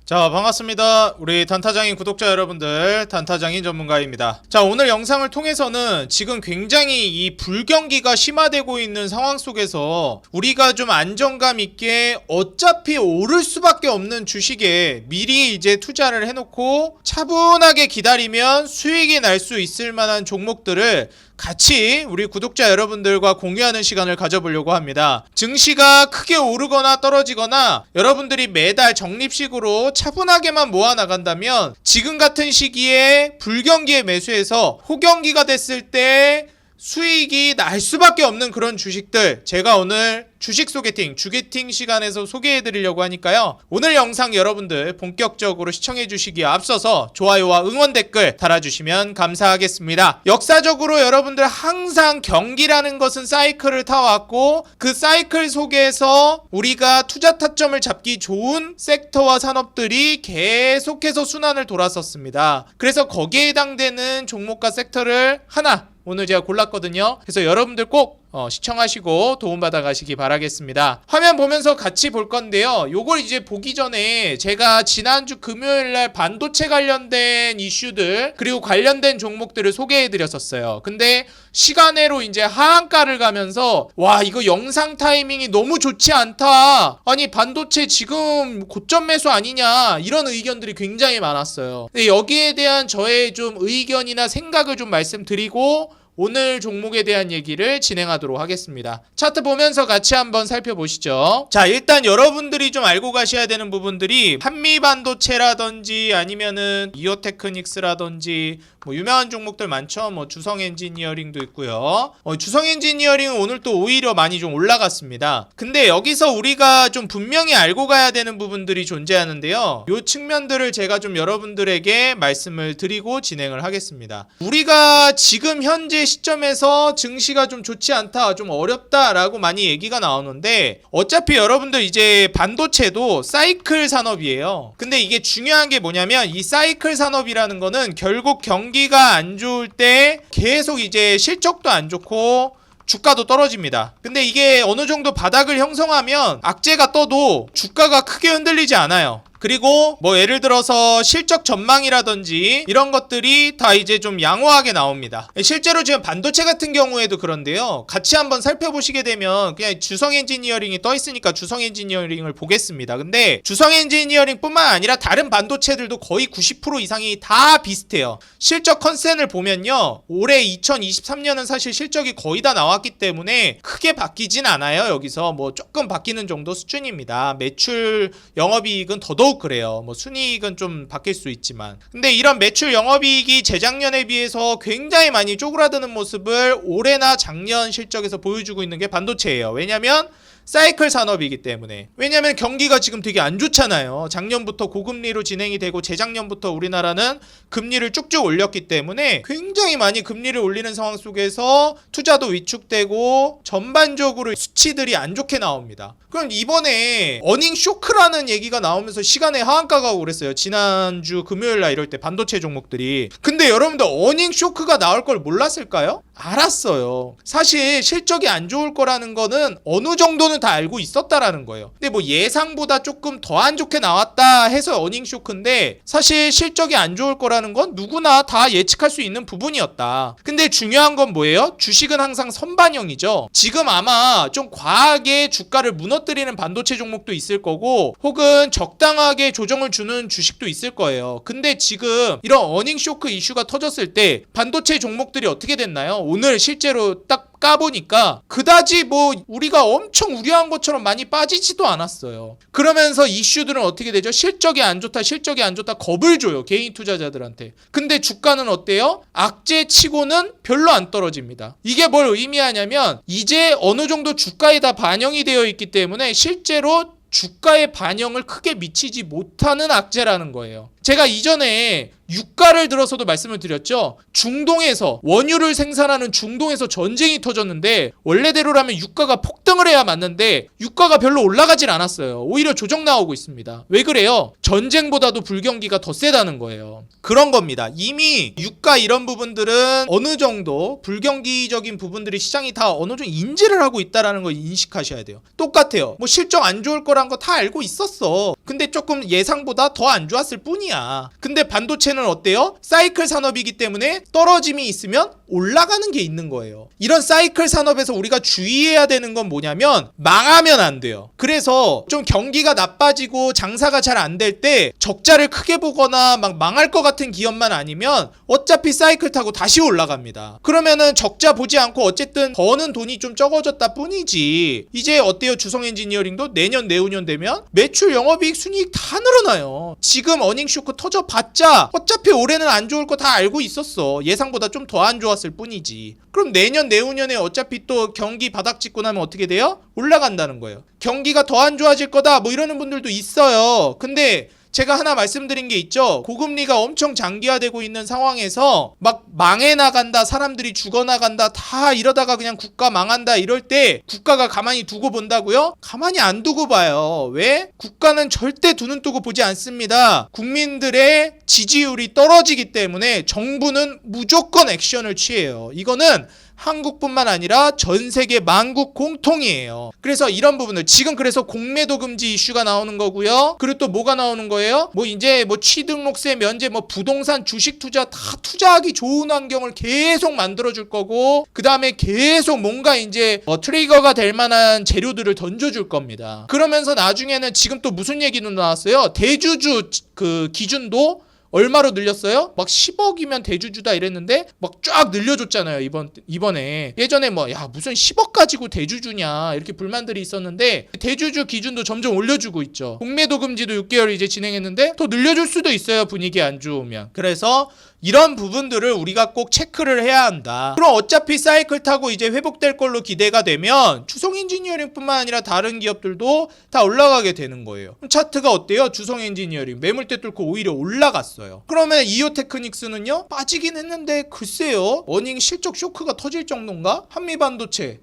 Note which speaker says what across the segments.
Speaker 1: 자, 반갑습니다. 우리 단타장인 구독자 여러분들, 단타장인 전문가입니다. 자, 오늘 영상을 통해서는 지금 굉장히 이 불경기가 심화되고 있는 상황 속에서 우리가 좀 안정감 있게 어차피 오를 수밖에 없는 주식에 미리 이제 투자를 해놓고 차분하게 기다리면 수익이 날 수 있을 만한 종목들을 같이 우리 구독자 여러분들과 공유하는 시간을 가져보려고 합니다. 증시가 크게 오르거나 떨어지거나 여러분들이 매달 적립식으로 차분하게만 모아나간다면 지금 같은 시기에 불경기에 매수해서 호경기가 됐을 때 수익이 날 수밖에 없는 그런 주식들, 제가 오늘 주식 소개팅, 주게팅 시간에서 소개해드리려고 하니까요. 오늘 영상 여러분들 본격적으로 시청해주시기에 앞서서 좋아요와 응원 댓글 달아주시면 감사하겠습니다. 역사적으로 여러분들 항상 경기라는 것은 사이클을 타왔고 그 사이클 속에서 우리가 투자 타점을 잡기 좋은 섹터와 산업들이 계속해서 순환을 돌았었습니다. 그래서 거기에 해당되는 종목과 섹터를 하나 오늘 제가 골랐거든요. 그래서 여러분들 꼭 시청하시고 도움받아 가시기 바라겠습니다. 화면 보면서 같이 볼 건데요. 요걸 이제 보기 전에 제가 지난주 금요일날 반도체 관련된 이슈들 그리고 관련된 종목들을 소개해 드렸었어요. 근데 시간외로 이제 하한가를 가면서 와, 이거 영상 타이밍이 너무 좋지 않다, 아니 반도체 지금 고점 매수 아니냐, 이런 의견들이 굉장히 많았어요. 근데 여기에 대한 저의 좀 의견이나 생각을 좀 말씀드리고 오늘 종목에 대한 얘기를 진행하도록 하겠습니다. 차트 보면서 같이 한번 살펴보시죠. 자, 일단 여러분들이 좀 알고 가셔야 되는 부분들이 한미반도체라든지 아니면은 이오테크닉스라든지 뭐 유명한 종목들 많죠. 뭐 주성엔지니어링도 있고요. 주성엔지니어링은 오늘 또 오히려 많이 좀 올라갔습니다. 근데 여기서 우리가 좀 분명히 알고 가야 되는 부분들이 존재하는데요. 요 측면들을 제가 좀 여러분들에게 말씀을 드리고 진행을 하겠습니다. 우리가 지금 현재 시점에서 증시가 좀 좋지 않다, 좀 어렵다라고 많이 얘기가 나오는데 어차피 여러분들 이제 반도체도 사이클 산업이에요. 근데 이게 중요한 게 뭐냐면 이 사이클 산업이라는 거는 결국 경기가 안 좋을 때 계속 이제 실적도 안 좋고 주가도 떨어집니다. 근데 이게 어느 정도 바닥을 형성하면 악재가 떠도 주가가 크게 흔들리지 않아요. 그리고 뭐 예를 들어서 실적 전망이라든지 이런 것들이 다 이제 좀 양호하게 나옵니다. 실제로 지금 반도체 같은 경우에도 그런데요. 같이 한번 살펴보시게 되면 그냥 주성엔지니어링이 떠 있으니까 주성엔지니어링을 보겠습니다. 근데 주성엔지니어링 뿐만 아니라 다른 반도체들도 거의 90% 이상이 다 비슷해요. 실적 컨센을 보면요. 올해 2023년은 사실 실적이 거의 다 나왔기 때문에 크게 바뀌진 않아요. 여기서 뭐 조금 바뀌는 정도 수준입니다. 매출 영업이익은 더더욱 그래요. 뭐 순이익은 좀 바뀔 수 있지만, 근데 이런 매출 영업이익이 재작년에 비해서 굉장히 많이 쪼그라드는 모습을 올해나 작년 실적에서 보여주고 있는 게 반도체예요. 왜냐면 사이클 산업이기 때문에. 왜냐면 경기가 지금 되게 안 좋잖아요. 작년부터 고금리로 진행이 되고 재작년부터 우리나라는 금리를 쭉쭉 올렸기 때문에 굉장히 많이 금리를 올리는 상황 속에서 투자도 위축되고 전반적으로 수치들이 안 좋게 나옵니다. 그럼 이번에 어닝 쇼크라는 얘기가 나오면서 시간에 하한가가 오고 그랬어요. 지난주 금요일날 이럴 때 반도체 종목들이. 근데 여러분들 어닝 쇼크가 나올 걸 몰랐을까요? 알았어요. 사실 실적이 안 좋을 거라는 거는 어느 정도는 다 알고 있었다라는 거예요. 근데 뭐 예상보다 조금 더 안 좋게 나왔다 해서 어닝 쇼크인데 사실 실적이 안 좋을 거라는 건 누구나 다 예측할 수 있는 부분이었다. 근데 중요한 건 뭐예요? 주식은 항상 선반영이죠. 지금 아마 좀 과하게 주가를 무너뜨리는 반도체 종목도 있을 거고 혹은 적당하게 조정을 주는 주식도 있을 거예요. 근데 지금 이런 어닝 쇼크 이슈가 터졌을 때 반도체 종목들이 어떻게 됐나요? 오늘 실제로 딱 까보니까 그다지 뭐 우리가 엄청 우려한 것처럼 많이 빠지지도 않았어요. 그러면서 이슈들은 어떻게 되죠? 실적이 안 좋다, 실적이 안 좋다 겁을 줘요, 개인 투자자들한테. 근데 주가는 어때요? 악재 치고는 별로 안 떨어집니다. 이게 뭘 의미하냐면 이제 어느 정도 주가에 다 반영이 되어 있기 때문에 실제로 주가의 반영을 크게 미치지 못하는 악재라는 거예요. 제가 이전에 유가를 들어서도 말씀을 드렸죠. 중동에서 원유를 생산하는 중동에서 전쟁이 터졌는데 원래대로라면 유가가 폭등을 해야 맞는데 유가가 별로 올라가질 않았어요. 오히려 조정 나오고 있습니다. 왜 그래요? 전쟁보다도 불경기가 더 세다는 거예요. 그런 겁니다. 이미 유가 이런 부분들은 어느 정도 불경기적인 부분들이 시장이 다 어느 정도 인지를 하고 있다는 걸 인식하셔야 돼요. 똑같아요. 뭐 실적 안 좋을 거란 거 다 알고 있었어. 근데 조금 예상보다 더 안 좋았을 뿐이야. 근데 반도체는 어때요? 사이클 산업이기 때문에 떨어짐이 있으면 올라가는 게 있는 거예요. 이런 사이클 산업에서 우리가 주의해야 되는 건 뭐냐면 망하면 안 돼요. 그래서 좀 경기가 나빠지고 장사가 잘 안 될 때 적자를 크게 보거나 막 망할 것 같은 기업만 아니면 어차피 사이클 타고 다시 올라갑니다. 그러면은 적자 보지 않고 어쨌든 버는 돈이 좀 적어졌다 뿐이지. 이제 어때요? 주성 엔지니어링도 내년 내후년 되면 매출 영업이익 순이익 다 늘어나요. 지금 어닝 쇼크 터져봤자 어차피 올해는 안 좋을 거 다 알고 있었어. 예상보다 좀 더 안 좋았을 뿐이지. 그럼 내년 내후년에 어차피 또 경기 바닥 찍고 나면 어떻게 돼요? 올라간다는 거예요. 경기가 더 안 좋아질 거다 뭐 이러는 분들도 있어요. 근데 제가 하나 말씀드린 게 있죠. 고금리가 엄청 장기화되고 있는 상황에서 막 망해 나간다, 사람들이 죽어나간다, 다 이러다가 그냥 국가 망한다 이럴 때 국가가 가만히 두고 본다고요? 가만히 안 두고 봐요. 왜? 국가는 절대 두 눈 뜨고 보지 않습니다. 국민들의 지지율이 떨어지기 때문에 정부는 무조건 액션을 취해요. 이거는 한국뿐만 아니라 전 세계 만국 공통이에요. 그래서 이런 부분을 지금 그래서 공매도 금지 이슈가 나오는 거고요. 그리고 또 뭐가 나오는 거예요? 뭐 이제 뭐 취등록세 면제, 뭐 부동산 주식 투자 다 투자하기 좋은 환경을 계속 만들어 줄 거고 그 다음에 계속 뭔가 이제 트리거가 될 만한 재료들을 던져줄 겁니다. 그러면서 나중에는 지금 또 무슨 얘기도 나왔어요? 대주주 그 기준도 얼마로 늘렸어요? 막 10억이면 대주주다 이랬는데 막 쫙 늘려줬잖아요. 이번에 예전에 뭐 야 무슨 10억 가지고 대주주냐 이렇게 불만들이 있었는데 대주주 기준도 점점 올려주고 있죠. 공매도 금지도 6개월 이제 진행했는데 더 늘려줄 수도 있어요. 분위기 안 좋으면. 그래서 이런 부분들을 우리가 꼭 체크를 해야 한다. 그럼 어차피 사이클 타고 이제 회복될 걸로 기대가 되면 주성 엔지니어링뿐만 아니라 다른 기업들도 다 올라가게 되는 거예요. 그럼 차트가 어때요? 주성 엔지니어링 매물대 뚫고 오히려 올라갔어요. 그러면 이오테크닉스는요? 빠지긴 했는데 글쎄요. 어닝 실적 쇼크가 터질 정도인가? 한미반도체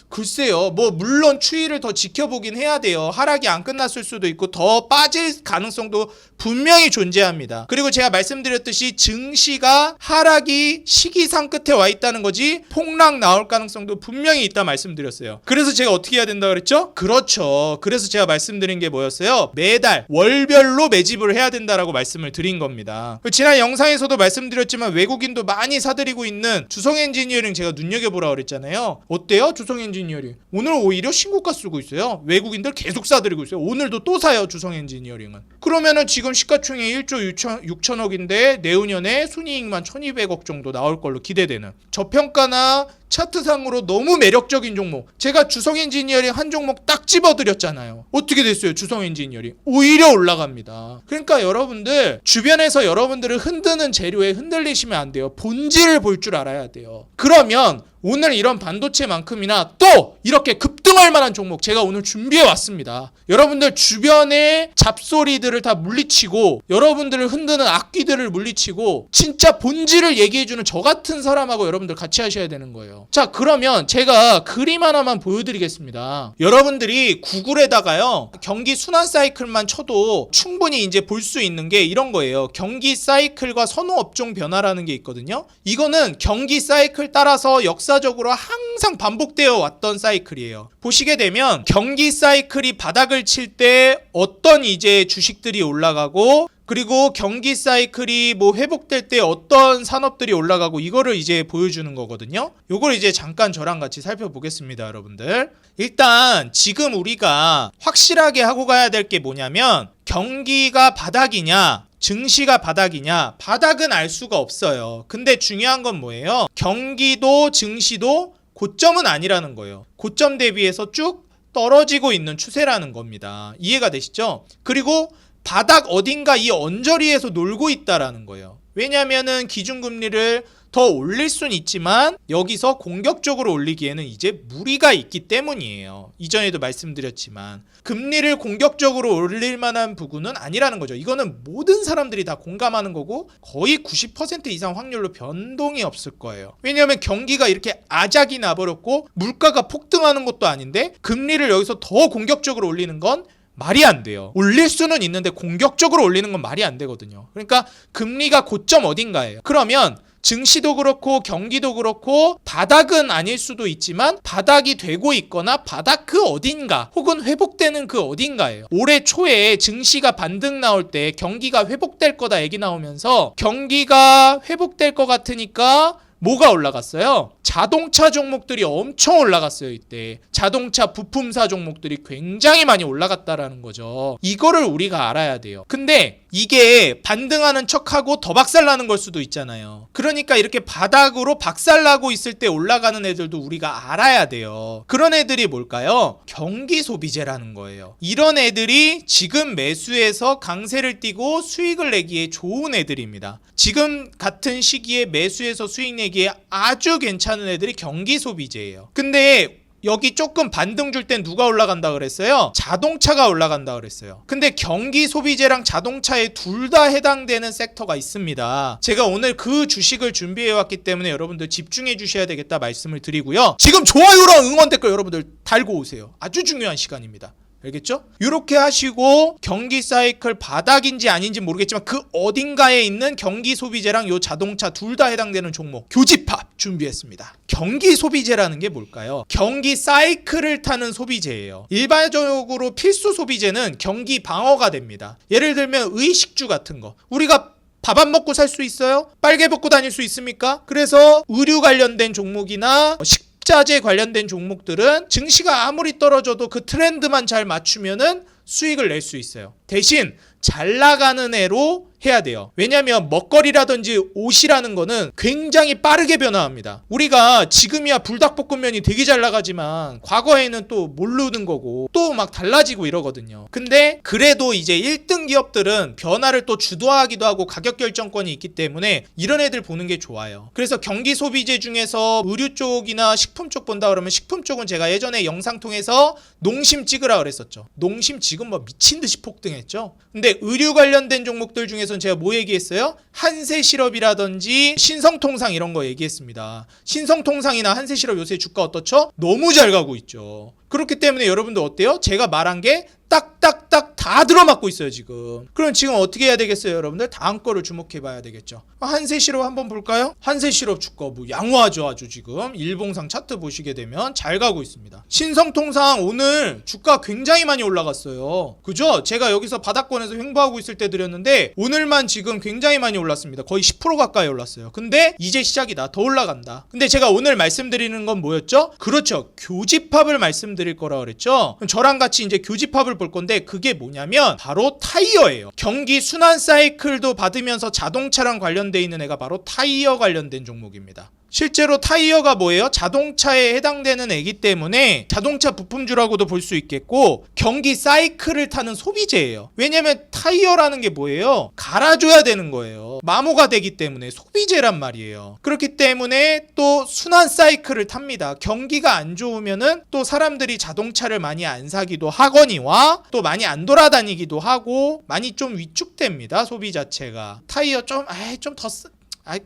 Speaker 1: 글쎄요. 뭐 물론 추이를 더 지켜보긴 해야 돼요. 하락이 안 끝났을 수도 있고 더 빠질 가능성도 분명히 존재합니다. 그리고 제가 말씀드렸듯이 증시가 하락이 시기상 끝에 와 있다는 거지 폭락 나올 가능성도 분명히 있다 말씀드렸어요. 그래서 제가 어떻게 해야 된다 그랬죠? 그렇죠. 그래서 제가 말씀드린 게 뭐였어요? 매달 월별로 매집을 해야 된다라고 말씀을 드린 겁니다. 지난 영상에서도 말씀드렸지만 외국인도 많이 사들이고 있는 주성 엔지니어링 제가 눈여겨보라 그랬잖아요. 어때요? 주성 엔지니어링 오늘 오히려 신고가 쓰고 있어요. 외국인들 계속 사들이고 있어요. 오늘도 또 사요. 주성 엔지니어링은. 그러면은 지금 시가총액 1조 6천억인데 내후년에 순이익만 1200억 정도 나올 걸로 기대되는 저평가나 차트상으로 너무 매력적인 종목. 제가 주성 엔지니어링 한 종목 딱 집어드렸잖아요. 어떻게 됐어요? 주성 엔지니어링 오히려 올라갑니다. 그러니까 여러분들 주변에서 여러분들을 흔드는 재료에 흔들리시면 안 돼요. 본질을 볼 줄 알아야 돼요. 그러면 오늘 이런 반도체만큼이나 또 이렇게 급등할 만한 종목 제가 오늘 준비해 왔습니다. 여러분들 주변의 잡소리들을 다 물리치고 여러분들을 흔드는 악귀들을 물리치고 진짜 본질을 얘기해주는 저 같은 사람하고 여러분들 같이 하셔야 되는 거예요. 자, 그러면 제가 그림 하나만 보여드리겠습니다. 여러분들이 구글에다가요 경기 순환 사이클만 쳐도 충분히 이제 볼 수 있는 게 이런 거예요. 경기 사이클과 선호 업종 변화라는 게 있거든요. 이거는 경기 사이클 따라서 역사적으로 항상 반복되어 왔던 사이클이에요. 보시게 되면 경기 사이클이 바닥을 칠 때 어떤 이제 주식들이 올라가고 그리고 경기 사이클이 뭐 회복될 때 어떤 산업들이 올라가고 이거를 이제 보여주는 거거든요. 요걸 이제 잠깐 저랑 같이 살펴보겠습니다, 여러분들. 일단 지금 우리가 확실하게 하고 가야 될 게 뭐냐면 경기가 바닥이냐 증시가 바닥이냐 바닥은 알 수가 없어요. 근데 중요한 건 뭐예요? 경기도 증시도 고점은 아니라는 거예요. 고점 대비해서 쭉 떨어지고 있는 추세라는 겁니다. 이해가 되시죠? 그리고 바닥 어딘가 이 언저리에서 놀고 있다라는 거예요. 왜냐면은 기준금리를 더 올릴 순 있지만 여기서 공격적으로 올리기에는 이제 무리가 있기 때문이에요. 이전에도 말씀드렸지만 금리를 공격적으로 올릴 만한 부분은 아니라는 거죠. 이거는 모든 사람들이 다 공감하는 거고 거의 90% 이상 확률로 변동이 없을 거예요. 왜냐하면 경기가 이렇게 아작이 나버렸고 물가가 폭등하는 것도 아닌데 금리를 여기서 더 공격적으로 올리는 건 말이 안 돼요. 올릴 수는 있는데 공격적으로 올리는 건 말이 안 되거든요. 그러니까 금리가 고점 어딘가예요. 그러면 증시도 그렇고 경기도 그렇고 바닥은 아닐 수도 있지만 바닥이 되고 있거나 바닥 그 어딘가 혹은 회복되는 그 어딘가예요. 올해 초에 증시가 반등 나올 때 경기가 회복될 거다 얘기 나오면서 경기가 회복될 것 같으니까 뭐가 올라갔어요? 자동차 종목들이 엄청 올라갔어요. 이때 자동차 부품사 종목들이 굉장히 많이 올라갔다라는 거죠. 이거를 우리가 알아야 돼요. 근데 이게 반등하는 척하고 더 박살나는 걸 수도 있잖아요. 그러니까 이렇게 바닥으로 박살나고 있을 때 올라가는 애들도 우리가 알아야 돼요. 그런 애들이 뭘까요? 경기 소비재라는 거예요. 이런 애들이 지금 매수해서 강세를 띠고 수익을 내기에 좋은 애들입니다. 지금 같은 시기에 매수해서 수익 내기에 아주 괜찮은 애들이 경기 소비재예요. 근데 여기 조금 반등 줄 땐 누가 올라간다 그랬어요? 자동차가 올라간다 그랬어요. 근데 경기 소비재랑 자동차에 둘 다 해당되는 섹터가 있습니다. 제가 오늘 그 주식을 준비해 왔기 때문에 여러분들 집중해 주셔야 되겠다 말씀을 드리고요. 지금 좋아요랑 응원 댓글 여러분들 달고 오세요. 아주 중요한 시간입니다. 알겠죠? 이렇게 하시고 경기 사이클 바닥인지 아닌지 모르겠지만 그 어딘가에 있는 경기 소비재랑 요 자동차 둘 다 해당되는 종목 교집합 준비했습니다. 경기 소비재라는 게 뭘까요? 경기 사이클을 타는 소비재예요. 일반적으로 필수 소비재는 경기 방어가 됩니다. 예를 들면 의식주 같은 거 우리가 밥 안 먹고 살 수 있어요? 빨개 벗고 다닐 수 있습니까? 그래서 의류 관련된 종목이나 식자재 관련된 종목들은 증시가 아무리 떨어져도 그 트렌드만 잘 맞추면은 수익을 낼 수 있어요. 대신 잘 나가는 애로 해야 돼요. 왜냐면 먹거리라든지 옷이라는 거는 굉장히 빠르게 변화합니다. 우리가 지금이야 불닭볶음면이 되게 잘 나가지만 과거에는 또 모르는 거고 또 막 달라지고 이러거든요. 근데 그래도 이제 1등 기업들은 변화를 또 주도하기도 하고 가격 결정권이 있기 때문에 이런 애들 보는 게 좋아요. 그래서 경기 소비재 중에서 의류 쪽이나 식품 쪽 본다 그러면 식품 쪽은 제가 예전에 영상 통해서 농심 찍으라 그랬었죠. 농심 지금 뭐 미친 듯이 폭등했죠. 근데 의류 관련된 종목들 중에서는 제가 뭐 얘기했어요? 한세실업이라든지 신성통상 이런 거 얘기했습니다. 신성통상이나 한세실업 요새 주가 어떻죠? 너무 잘 가고 있죠. 그렇기 때문에 여러분들 어때요? 제가 말한 게 딱딱딱 다 들어맞고 있어요 지금. 그럼 지금 어떻게 해야 되겠어요 여러분들? 다음 거를 주목해 봐야 되겠죠. 한세실업 한번 볼까요? 한세실업 주가 뭐 양호하죠. 아주 지금 일봉상 차트 보시게 되면 잘 가고 있습니다. 신성통상 오늘 주가 굉장히 많이 올라갔어요. 그죠? 제가 여기서 바닥권에서 횡보하고 있을 때 드렸는데 오늘만 지금 굉장히 많이 올랐습니다. 거의 10% 가까이 올랐어요. 근데 이제 시작이다. 더 올라간다. 근데 제가 오늘 말씀드리는 건 뭐였죠? 그렇죠. 교집합을 말씀드릴 거라 그랬죠. 그럼 저랑 같이 이제 교집합을 볼 건데 그게 뭐냐면 바로 타이어예요. 경기 순환 사이클도 받으면서 자동차랑 관련돼 있는 애가 바로 타이어 관련된 종목입니다. 실제로 타이어가 뭐예요? 자동차에 해당되는 애기 때문에 자동차 부품주라고도 볼 수 있겠고 경기 사이클을 타는 소비재예요. 왜냐면 타이어라는 게 뭐예요? 갈아줘야 되는 거예요. 마모가 되기 때문에 소비재란 말이에요. 그렇기 때문에 또 순환 사이클을 탑니다. 경기가 안 좋으면은 또 사람들이 자동차를 많이 안 사기도 하거니와 또 많이 안 돌아다니기도 하고 많이 좀 위축됩니다. 소비 자체가. 타이어 좀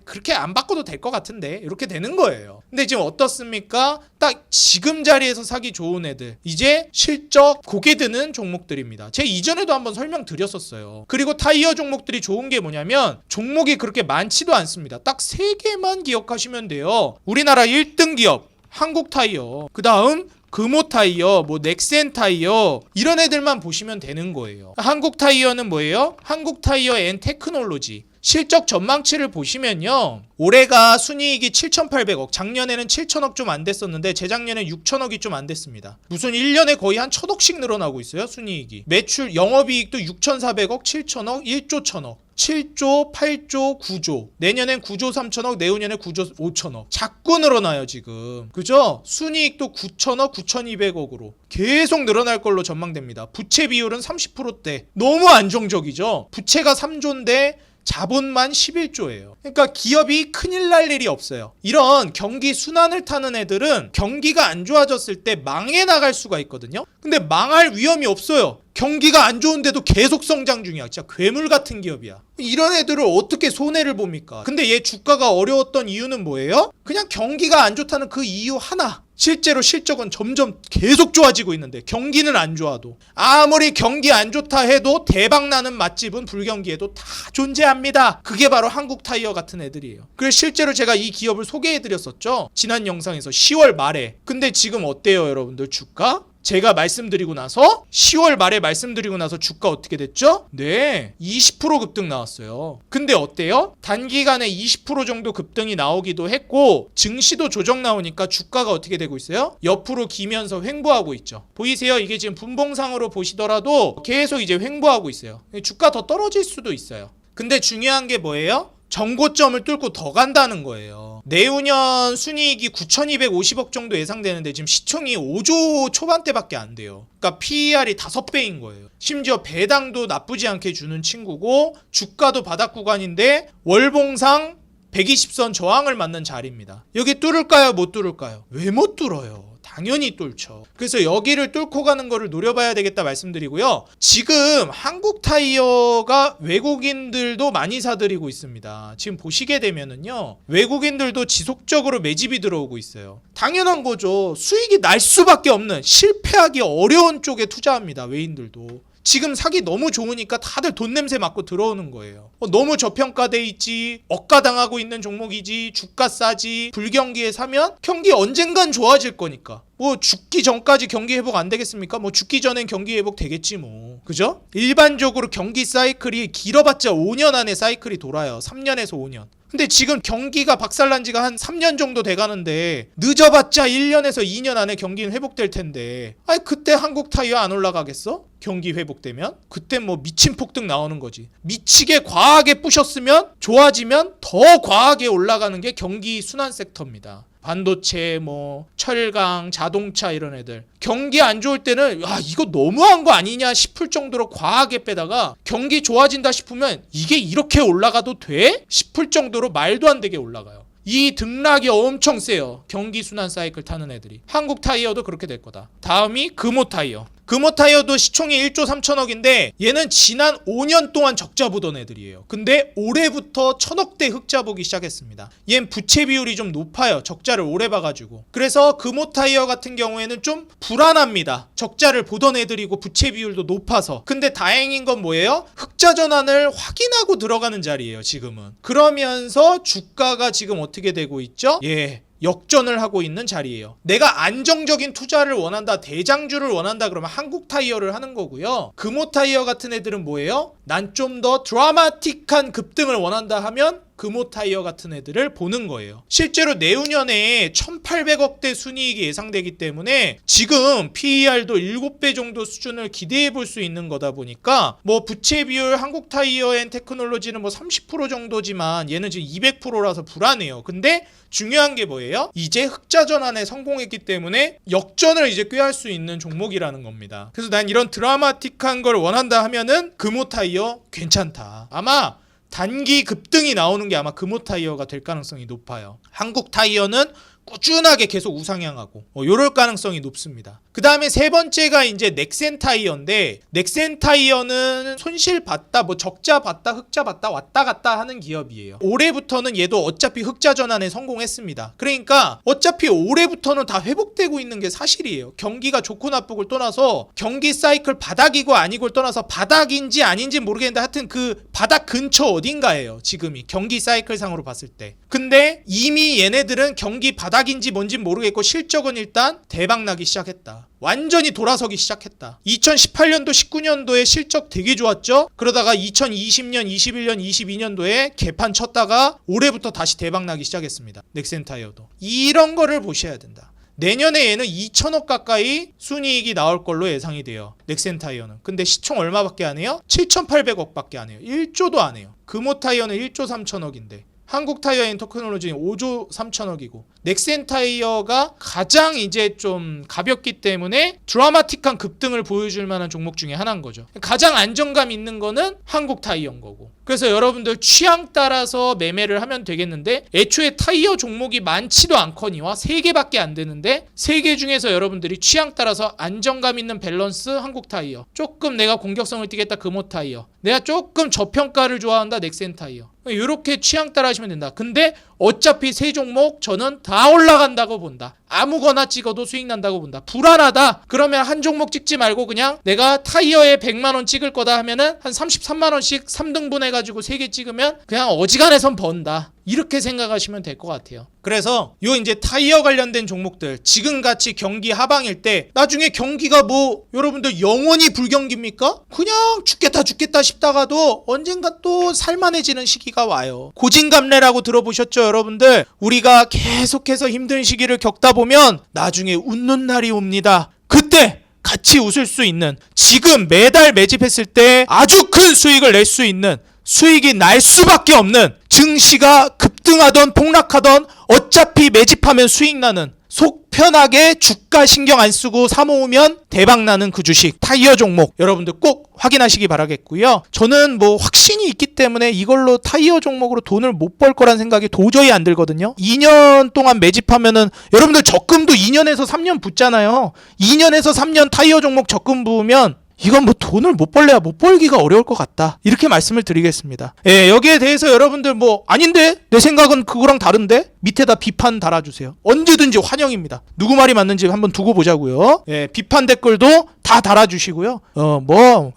Speaker 1: 그렇게 안 바꿔도 될 것 같은데 이렇게 되는 거예요. 근데 지금 어떻습니까? 딱 지금 자리에서 사기 좋은 애들 이제 실적 고개 드는 종목들입니다. 제가 이전에도 한번 설명드렸었어요. 그리고 타이어 종목들이 좋은 게 뭐냐면 종목이 그렇게 많지도 않습니다. 딱 3개만 기억하시면 돼요. 우리나라 1등 기업 한국타이어, 그 다음 금호타이어, 뭐 넥센타이어 이런 애들만 보시면 되는 거예요. 한국타이어는 뭐예요? 한국타이어 앤 테크놀로지. 실적 전망치를 보시면요. 올해가 순이익이 7,800억, 작년에는 7천억 좀 안 됐었는데 재작년에 6천억이 좀 안 됐습니다. 무슨 1년에 거의 한 1,000억씩 늘어나고 있어요. 순이익이. 매출 영업이익도 6,400억, 7천억, 1조 1천억. 7조, 8조, 9조. 내년엔 9조 3천억, 내후년에 9조 5천억. 자꾸 늘어나요, 지금. 그죠? 순이익도 9천억, 9,200억으로 계속 늘어날 걸로 전망됩니다. 부채 비율은 30%대. 너무 안정적이죠? 부채가 3조인데 자본만 11조예요. 그러니까 기업이 큰일 날 일이 없어요. 이런 경기 순환을 타는 애들은 경기가 안 좋아졌을 때 망해 나갈 수가 있거든요. 근데 망할 위험이 없어요. 경기가 안 좋은데도 계속 성장 중이야. 진짜 괴물 같은 기업이야. 이런 애들을 어떻게 손해를 봅니까? 근데 얘 주가가 어려웠던 이유는 뭐예요? 그냥 경기가 안 좋다는 그 이유 하나. 실제로 실적은 점점 계속 좋아지고 있는데 경기는 안 좋아도, 아무리 경기 안 좋다 해도 대박나는 맛집은 불경기에도 다 존재합니다. 그게 바로 한국타이어 같은 애들이에요. 그래서 실제로 제가 이 기업을 소개해드렸었죠, 지난 영상에서 10월 말에. 근데 지금 어때요 여러분들? 주가? 제가 말씀드리고 나서 10월 말에 말씀드리고 나서 주가 어떻게 됐죠? 네, 20% 급등 나왔어요. 근데 어때요? 단기간에 20% 정도 급등이 나오기도 했고 증시도 조정 나오니까 주가가 어떻게 되고 있어요? 옆으로 기면서 횡보하고 있죠. 보이세요? 이게 지금 분봉상으로 보시더라도 계속 이제 횡보하고 있어요. 주가 더 떨어질 수도 있어요. 근데 중요한 게 뭐예요? 정고점을 뚫고 더 간다는 거예요. 내후년 순이익이 9,250억 정도 예상되는데 지금 시총이 5조 초반대밖에 안 돼요. 그러니까 PER이 5배인 거예요. 심지어 배당도 나쁘지 않게 주는 친구고 주가도 바닥 구간인데 월봉상 120선 저항을 맞는 자리입니다. 여기 뚫을까요? 못 뚫을까요? 왜 못 뚫어요? 당연히 뚫죠. 그래서 여기를 뚫고 가는 거를 노려봐야 되겠다 말씀드리고요. 지금 한국타이어가 외국인들도 많이 사들이고 있습니다. 지금 보시게 되면은요, 외국인들도 지속적으로 매집이 들어오고 있어요. 당연한 거죠. 수익이 날 수밖에 없는, 실패하기 어려운 쪽에 투자합니다. 외인들도. 지금 사기 너무 좋으니까 다들 돈 냄새 맡고 들어오는 거예요. 너무 저평가돼 있지, 억가당하고 있는 종목이지, 주가 싸지, 불경기에 사면 경기 언젠간 좋아질 거니까. 뭐 죽기 전까지 경기 회복 안 되겠습니까? 뭐 죽기 전엔 경기 회복 되겠지 뭐. 그죠? 일반적으로 경기 사이클이 길어봤자 5년 안에 사이클이 돌아요. 3년에서 5년. 근데 지금 경기가 박살난 지가 한 3년 정도 돼가는데 늦어봤자 1년에서 2년 안에 경기는 회복될 텐데, 아니 그때 한국타이어 안 올라가겠어? 경기 회복되면? 그때 뭐 미친 폭등 나오는 거지. 미치게 과하게 부셨으면 좋아지면 더 과하게 올라가는 게 경기 순환 섹터입니다. 반도체, 뭐 철강, 자동차 이런 애들. 경기 안 좋을 때는 이거 너무한 거 아니냐 싶을 정도로 과하게 빼다가 경기 좋아진다 싶으면 이게 이렇게 올라가도 돼? 싶을 정도로 말도 안 되게 올라가요. 이 등락이 엄청 세요. 경기 순환 사이클 타는 애들이. 한국타이어도 그렇게 될 거다. 다음이 금호타이어. 금호타이어도 시총이 1조 3천억인데 얘는 지난 5년 동안 적자 보던 애들이에요. 근데 올해부터 1,000억대 흑자 보기 시작했습니다. 얘는 부채 비율이 좀 높아요. 적자를 오래 봐가지고. 그래서 금호타이어 같은 경우에는 좀 불안합니다. 적자를 보던 애들이고 부채 비율도 높아서. 근데 다행인 건 뭐예요? 흑자 전환을 확인하고 들어가는 자리예요. 지금은. 그러면서 주가가 지금 어떻게 되고 있죠? 역전을 하고 있는 자리예요. 내가 안정적인 투자를 원한다, 대장주를 원한다 그러면 한국타이어를 하는 거고요. 금호타이어 같은 애들은 뭐예요? 난 좀 더 드라마틱한 급등을 원한다 하면 금호타이어 같은 애들을 보는 거예요. 실제로 내후년에 1,800억대 순이익이 예상되기 때문에 지금 PER도 7배 정도 수준을 기대해 볼 수 있는 거다 보니까 뭐 부채 비율 한국타이어앤테크놀로지는 뭐 30% 정도지만 얘는 지금 200%라서 불안해요. 근데 중요한 게 뭐예요? 이제 흑자 전환에 성공했기 때문에 역전을 이제 꾀할 수 있는 종목이라는 겁니다. 그래서 난 이런 드라마틱한 걸 원한다 하면은 금호타이어 괜찮다. 아마 단기 급등이 나오는 게 아마 금호타이어가 될 가능성이 높아요. 한국타이어는 꾸준하게 계속 우상향하고 요럴 가능성이 높습니다. 그 다음에 세 번째가 이제 넥센타이어인데, 넥센타이어는 손실 봤다, 뭐 적자 봤다, 흑자 봤다 왔다 갔다 하는 기업이에요. 올해부터는 얘도 어차피 흑자 전환에 성공했습니다. 그러니까 어차피 올해부터는 다 회복되고 있는 게 사실이에요. 경기가 좋고 나쁘고를 떠나서 경기 사이클 바닥이고 아니고를 떠나서 바닥인지 아닌지 모르겠는데 하여튼 그 바닥 근처 어딘가예요. 지금이 경기 사이클 상으로 봤을 때. 근데 이미 얘네들은 경기 바닥인지 뭔지 모르겠고 실적은 일단 대박나기 시작했다. 완전히 돌아서기 시작했다. 2018년도 19년도에 실적 되게 좋았죠. 그러다가 2020년 21년 22년도에 개판 쳤다가 올해부터 다시 대박나기 시작했습니다. 넥센타이어도. 이런 거를 보셔야 된다. 내년에 얘는 2천억 가까이 순이익이 나올 걸로 예상이 돼요. 넥센타이어는. 근데 시총 얼마밖에 안 해요? 7,800억 밖에 안 해요. 1조도 안 해요. 금호타이어는 1조 3천억인데 한국 타이어 앤 테크놀로지는 5조 3천억이고 넥센 타이어가 가장 이제 좀 가볍기 때문에 드라마틱한 급등을 보여줄 만한 종목 중에 하나인 거죠. 가장 안정감 있는 거는 한국 타이어인 거고. 그래서 여러분들 취향 따라서 매매를 하면 되겠는데 애초에 타이어 종목이 많지도 않거니와 3개밖에 안 되는데 3개 중에서 여러분들이 취향 따라서 안정감 있는 밸런스 한국 타이어, 조금 내가 공격성을 띠겠다 금호 타이어, 내가 조금 저평가를 좋아한다 넥센 타이어, 이렇게 취향 따라 하시면 된다. 근데 어차피 3종목 저는 다 올라간다고 본다. 아무거나 찍어도 수익 난다고 본다. 불안하다. 그러면 한 종목 찍지 말고 그냥 내가 타이어에 100만원 찍을 거다 하면은 한 33만원씩 3등분 해가지고 3개 찍으면 그냥 어지간해선 번다. 이렇게 생각하시면 될 것 같아요. 그래서 요 이제 타이어 관련된 종목들 지금같이 경기 하방일 때 나중에 경기가 뭐 여러분들 영원히 불경기입니까? 그냥 죽겠다 싶다가도 언젠가 또 살만해지는 시기가 와요. 고진감래라고 들어보셨죠 여러분들? 우리가 계속해서 힘든 시기를 겪다 보면 나중에 웃는 날이 옵니다. 그때 같이 웃을 수 있는, 지금 매달 매집했을 때 아주 큰 수익을 낼 수 있는, 수익이 날 수밖에 없는, 증시가 급등하던 폭락하던 어차피 매집하면 수익 나는, 속 편하게 주가 신경 안 쓰고 사 모으면 대박 나는 그 주식 타이어 종목 여러분들 꼭 확인하시기 바라겠고요. 저는 뭐 확신이 있기 때문에 이걸로 타이어 종목으로 돈을 못 벌 거란 생각이 도저히 안 들거든요. 2년 동안 매집하면은 여러분들 적금도 2년에서 3년 붙잖아요. 2년에서 3년 타이어 종목 적금 부으면 이건 뭐 돈을 못 벌래야 못 벌기가 어려울 것 같다. 이렇게 말씀을 드리겠습니다. 예, 여기에 대해서 여러분들 뭐 아닌데? 내 생각은 그거랑 다른데? 밑에다 비판 달아주세요. 언제든지 환영입니다. 누구 말이 맞는지 한번 두고 보자고요. 예, 비판 댓글도 다 달아주시고요.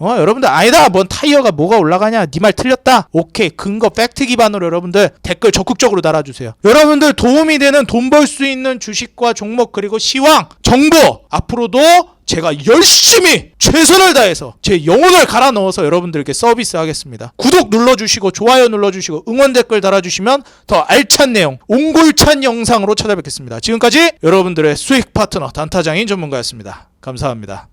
Speaker 1: 여러분들 아니다. 뭔 타이어가 뭐가 올라가냐? 네 말 틀렸다. 오케이. 근거 팩트 기반으로 여러분들 댓글 적극적으로 달아주세요. 여러분들 도움이 되는 돈 벌 수 있는 주식과 종목 그리고 시황, 정보 앞으로도 제가 열심히 최선을 다해서 제 영혼을 갈아 넣어서 여러분들께 서비스 하겠습니다. 구독 눌러주시고 좋아요 눌러주시고 응원 댓글 달아주시면 더 알찬 내용, 옹골찬 영상으로 찾아뵙겠습니다. 지금까지 여러분들의 수익 파트너 단타장인 전문가였습니다. 감사합니다.